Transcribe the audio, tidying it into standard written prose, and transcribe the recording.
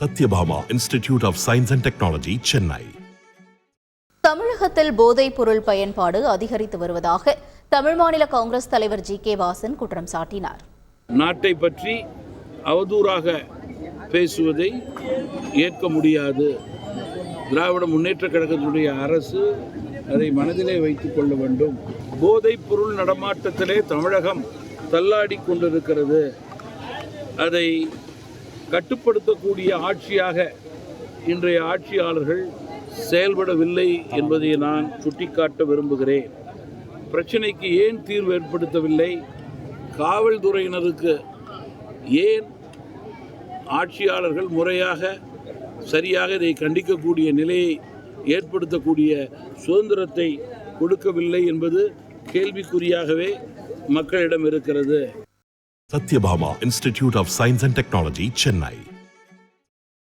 Satyabhama institute of science and technology, Chennai. தமிழகத்தில் போதைப் பொருள் பயன்பாடு அதிகரித்து வருவதாக தமிழ் மாநில காங்கிரஸ் தலைவர் ஜி.கே. வாசன் குற்றம் சாட்டினார். நாட்டை பற்றி அவதூறாக பேசுவதை ஏற்க முடியாது. திராவிட முன்னேற்றக் கழகத்தினுடைய அரசு அதை மனதிலே வைத்துக் கொள்ள வேண்டும். போதைப் பொருள் நடமாட்டத்திலே தமிழகம் தள்ளாடி கொண்டிருக்கிறது. அதை கட்டுப்படுத்தக்கூடிய ஆட்சியாக இன்றைய ஆட்சியாளர்கள் செயல்படவில்லை என்பதை நான் சுட்டிக்காட்ட விரும்புகிறேன். பிரச்சனைக்கு ஏன் தீர்வு ஏற்படுத்தவில்லை? காவல்துறையினருக்கு ஏன் ஆட்சியாளர்கள் முறையாக சரியாக இதை கண்டிக்கக்கூடிய நிலையை ஏற்படுத்தக்கூடிய சுதந்திரத்தை கொடுக்கவில்லை என்பது கேள்விக்குறியாகவே மக்களிடம் இருக்கிறது. Sathyabama institute of science and technology, Chennai.